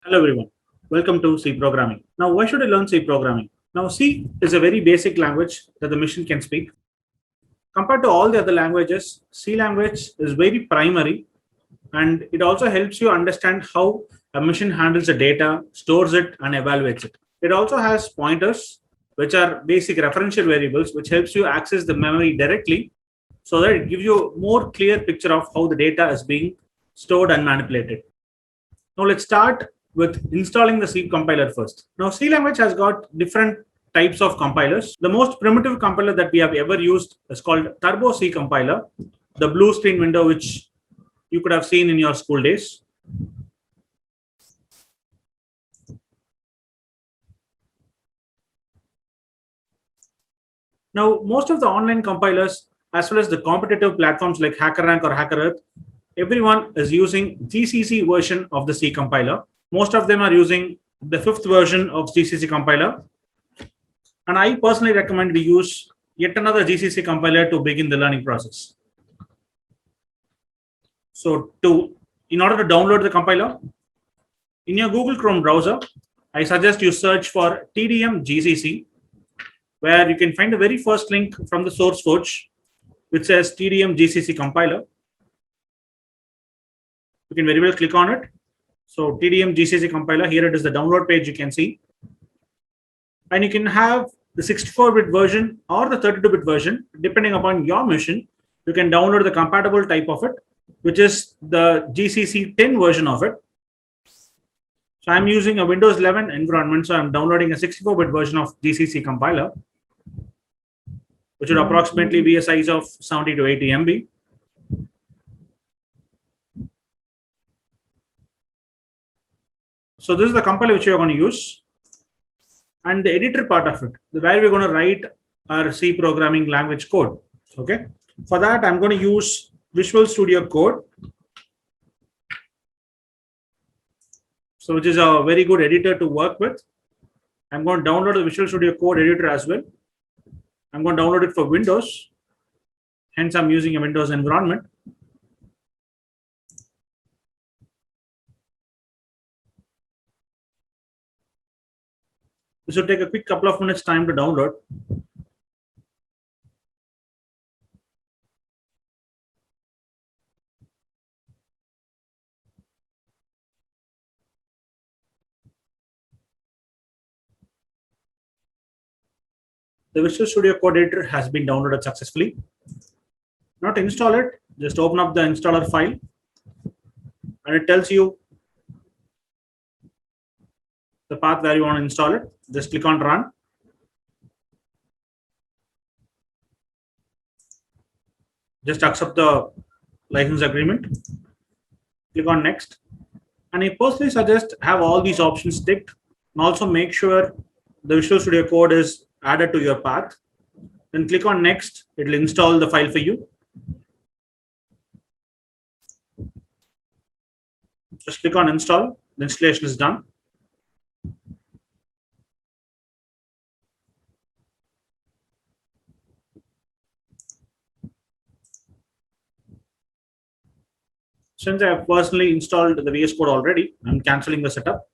Hello everyone, welcome to C programming. Now why should I learn C programming? Now C is a very basic language that the machine can speak. Compared to all the other languages, C language is very primary and it also helps you understand how a machine handles the data, stores it and evaluates it. It also has pointers which are basic referential variables which helps you access the memory directly so that it gives you a more clear picture of how the data is being stored and manipulated. Now let's start with installing the C compiler first. Now C language has got different types of compilers. The most primitive compiler that we have ever used is called Turbo C compiler, the blue screen window which you could have seen in your school days. Now most of the online compilers as well as the competitive platforms like HackerRank or HackerEarth, everyone is using GCC version of the C compiler. Most of them are using the fifth version of GCC compiler. And I personally recommend we use yet another GCC compiler to begin the learning process. So in order to download the compiler, in your Google Chrome browser, I suggest you search for TDM GCC, where you can find the very first link from the SourceForge, which says TDM GCC compiler. You can very well click on it. So TDM GCC compiler, here it is the download page you can see. And you can have the 64-bit version or the 32-bit version, depending upon your machine. You can download the compatible type of it, which is the GCC 10 version of it. So I'm using a Windows 11 environment, so I'm downloading a 64-bit version of GCC compiler, which would approximately be a size of 70 to 80 MB. So this is the compiler which we are going to use. And the editor part of it, where we're going to write our C programming language code. Okay. For that, I'm going to use Visual Studio Code. So which is a very good editor to work with. I'm going to download the Visual Studio Code editor as well. I'm going to download it for Windows. Hence, I'm using a Windows environment. This will take a quick couple of minutes time to download. The Visual Studio Code editor has been downloaded successfully. Now to install it, just open up the installer file and it tells you the path where you want to install it. Just click on run. Just accept the license agreement. Click on next. And I personally suggest have all these options ticked and also make sure the Visual Studio Code is added to your path. Then click on next. It will install the file for you. Just click on install. The installation is done. Since I have personally installed the VS Code already, I'm canceling the setup.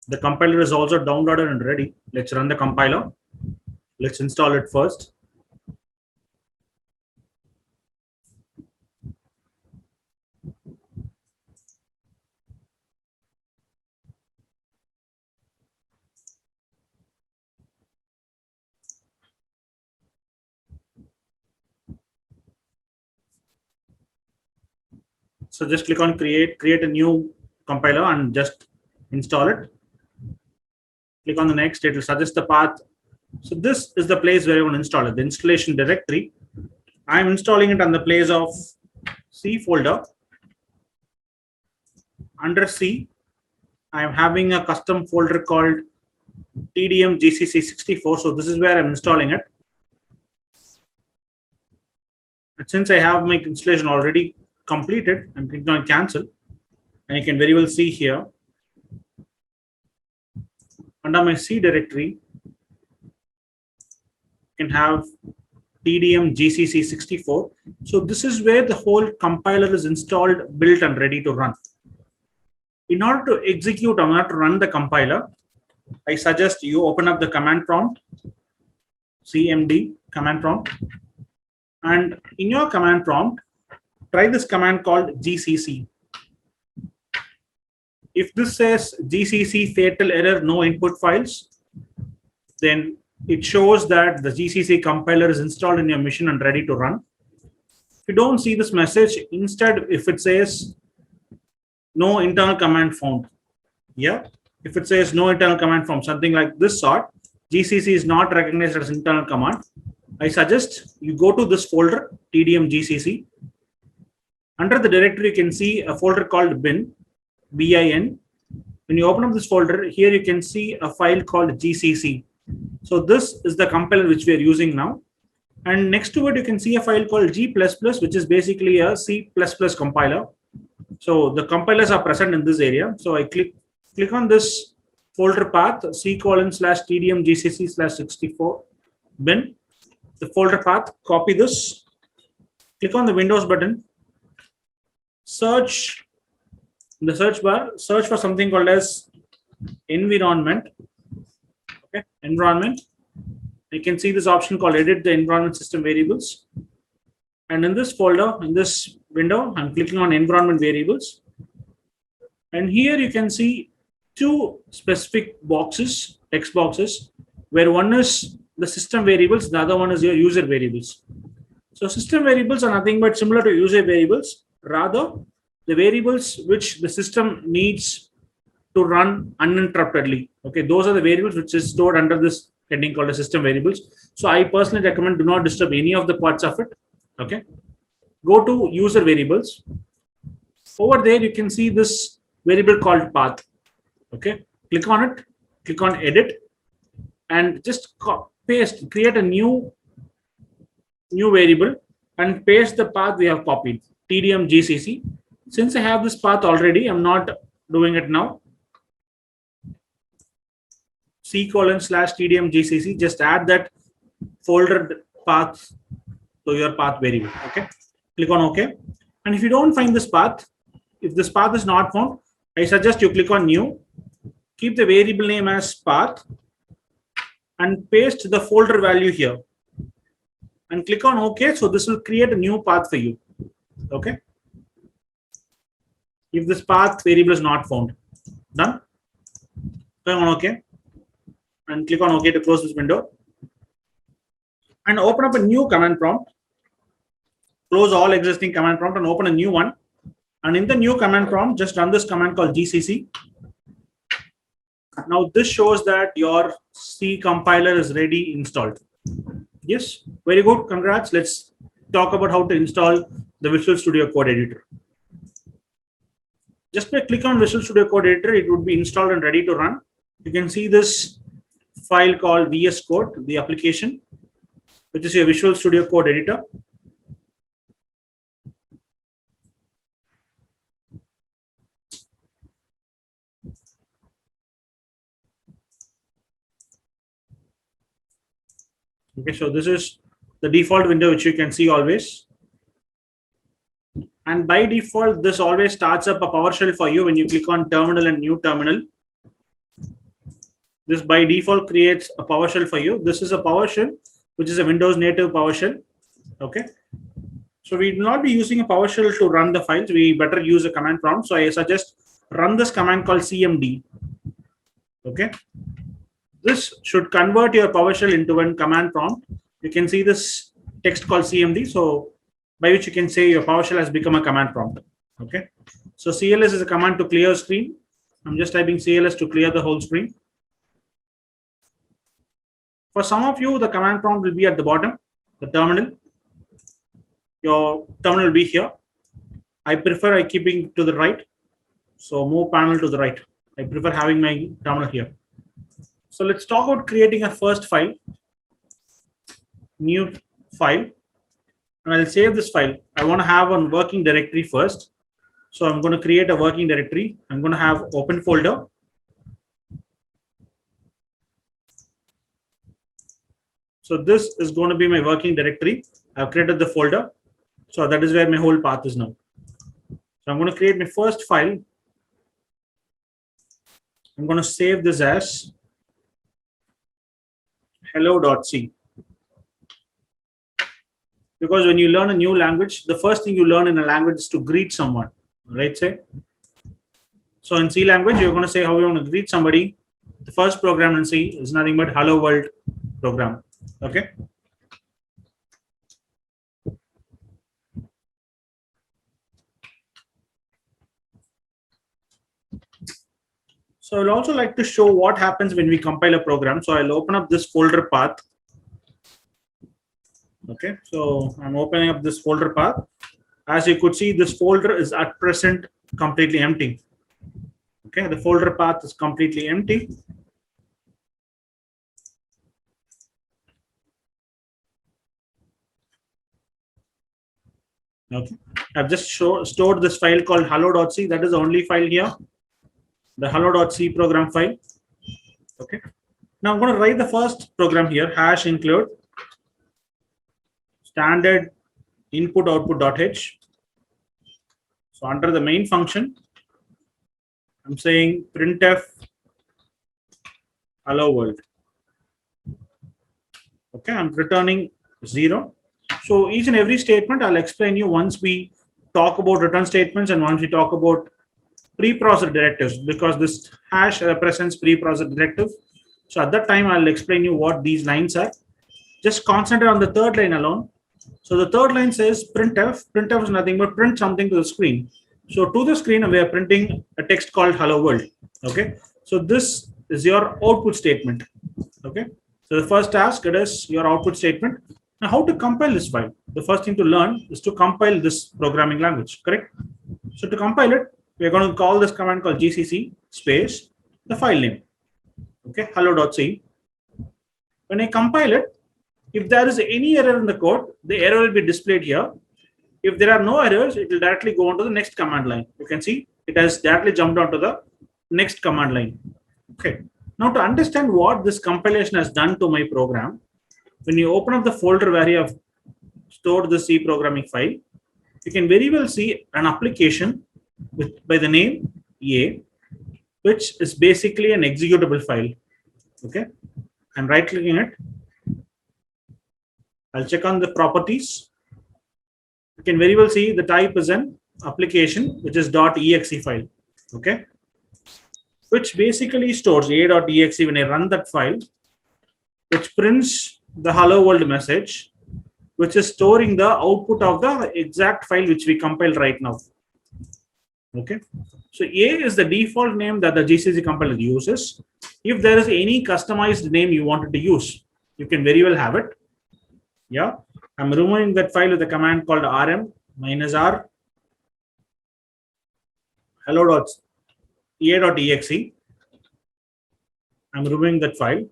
The compiler is also downloaded and ready. Let's run the compiler. Let's install it first. So just click on create a new compiler and just install it. Click on the next, it will suggest the path. So this is the place where you want to install it, the installation directory. I'm installing it on the place of C folder. Under C, I'm having a custom folder called TDM GCC 64. So this is where I'm installing it. And since I have my installation already completed, I'm clicking on cancel. And you can very well see here under my C directory, you can have TDM GCC 64. So this is where the whole compiler is installed, built, and ready to run. In order to execute or not to run the compiler, I suggest you open up the command prompt, CMD command prompt, and in your command prompt, try this command called GCC. If this says GCC fatal error, no input files, then it shows that the GCC compiler is installed in your machine and ready to run. If you don't see this message, instead, if it says no internal command found, yeah, if it says no internal command found, something like this sort, GCC is not recognized as internal command, I suggest you go to this folder, TDM GCC. Under the directory, you can see a folder called bin, bin. When you open up this folder, here you can see a file called GCC. So this is the compiler which we are using now. And next to it, you can see a file called G++, which is basically a C++ compiler. So the compilers are present in this area. So I click on this folder path, C:/TDM GCC/64 bin, the folder path, copy this, click on the Windows button, search in the search bar, search for something called as environment. Okay, environment. You can see this option called edit the environment system variables. And in this folder, in this window, I'm clicking on environment variables. And here you can see two specific boxes, text boxes, where one is the system variables, the other one is your user variables. So system variables are nothing but similar to user variables, rather the variables which the system needs to run uninterruptedly. Okay, those are the variables which is stored under this heading called as system variables. So I personally recommend do not disturb any of the parts of it. Okay, go to user variables. Over there, you can see this variable called path. Okay, click on it, click on edit, and just paste, create a new variable and paste the path we have copied, TDM GCC. Since I have this path already, I'm not doing it now. C:/TDM GCC, just add that folder path to your path variable. Okay, click on OK. And if you don't find this path, if this path is not found, I suggest you click on new, keep the variable name as path, and paste the folder value here. And click on OK. So this will create a new path for you. Okay. If this path variable is not found, done. Click on OK. And click on OK to close this window. And open up a new command prompt. Close all existing command prompt and open a new one. And in the new command prompt, just run this command called GCC. Now this shows that your C compiler is ready installed. Yes, very good. Congrats. Let's talk about how to install the Visual Studio Code Editor. Just by click on Visual Studio Code Editor, it would be installed and ready to run. You can see this file called VS Code, the application, which is your Visual Studio Code Editor. Okay, so this is the default window which you can see always. And by default, this always starts up a PowerShell for you when you click on terminal and new terminal. This by default creates a PowerShell for you. This is a PowerShell, which is a Windows native PowerShell. Okay. So we will not be using a PowerShell to run the files. We better use a command prompt. So I suggest run this command called CMD. Okay. This should convert your PowerShell into a command prompt. You can see this text called CMD. So by which you can say your PowerShell has become a command prompt. Okay. So CLS is a command to clear screen. I'm just typing CLS to clear the whole screen. For some of you, the command prompt will be at the bottom, the terminal. Your terminal will be here. I prefer keeping to the right. So move panel to the right. I prefer having my terminal here. So let's talk about creating a first file, new file, and I'll save this file. I want to have a working directory first. So I'm going to create a working directory. I'm going to have open folder. So this is going to be my working directory. I've created the folder. So that is where my whole path is now. So I'm going to create my first file. I'm going to save this as hello.c. Because when you learn a new language, the first thing you learn in a language is to greet someone, right? Say. So in C language, you're going to say how you want to greet somebody. The first program in C is nothing but hello world program. Okay. So I'll also like to show what happens when we compile a program. So I'll open up this folder path. Okay, so I'm opening up this folder path. As you could see, this folder is at present completely empty. Okay, the folder path is completely empty. Okay, I've just stored this file called hello.c. That is the only file here, the hello.c program file. Okay, now I'm going to write the first program here, hash include standard input output.h. So under the main function, I'm saying printf hello world. Okay, I'm returning 0. So each and every statement I'll explain you once we talk about return statements and once we talk about preprocessed directives, because this hash represents preprocessed directive. So at that time, I'll explain you what these lines are. Just concentrate on the third line alone. So the third line says printf. Printf is nothing but print something to the screen. So to the screen, we are printing a text called hello world. Okay. So this is your output statement. Okay. So the first task, it is your output statement. Now, how to compile this file? The first thing to learn is to compile this programming language, correct? So to compile it, we're going to call this command called gcc space the file name. Okay, hello.c. When I compile it, if there is any error in the code, the error will be displayed here. If there are no errors, it will directly go on to the next command line. You can see it has directly jumped onto the next command line. Okay. Now to understand what this compilation has done to my program, when you open up the folder where you have stored the C programming file, you can very well see an application by the name A, which is basically an executable file. Okay, I'm right clicking it. I'll check on the properties. You can very well see the type is an application, which is .exe file. Okay, which basically stores a.exe. When I run that file, which prints the hello world message, which is storing the output of the exact file which we compiled right now. Okay, so A is the default name that the GCC compiler uses. If there is any customized name you wanted to use, you can very well have it. Yeah, I'm removing that file with a command called rm -r hello.a.exe. I'm removing that file.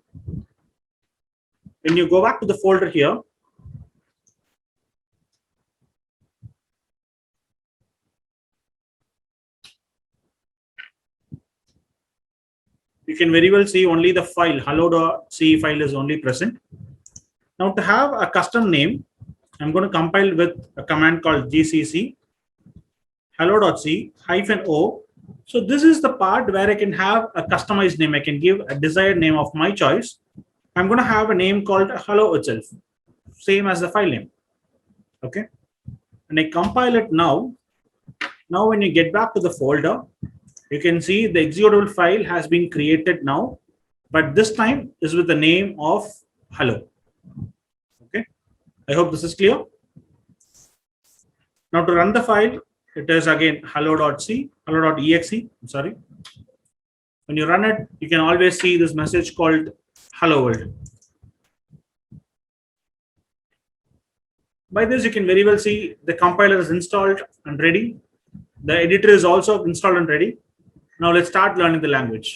When you go back to the folder here, you can very well see only the file hello.c file is only present. Now to have a custom name, I'm going to compile with a command called gcc hello.c -o. So this is the part where I can have a customized name. I can give a desired name of my choice. I'm going to have a name called hello itself, same as the file name. Okay, and I compile it now. Now when you get back to the folder, you can see the executable file has been created now, but this time is with the name of hello. Okay, I hope this is clear. Now to run the file, it is again hello.c, hello.exe. I'm sorry. When you run it, you can always see this message called hello world. By this, you can very well see the compiler is installed and ready. The editor is also installed and ready. Now let's start learning the language.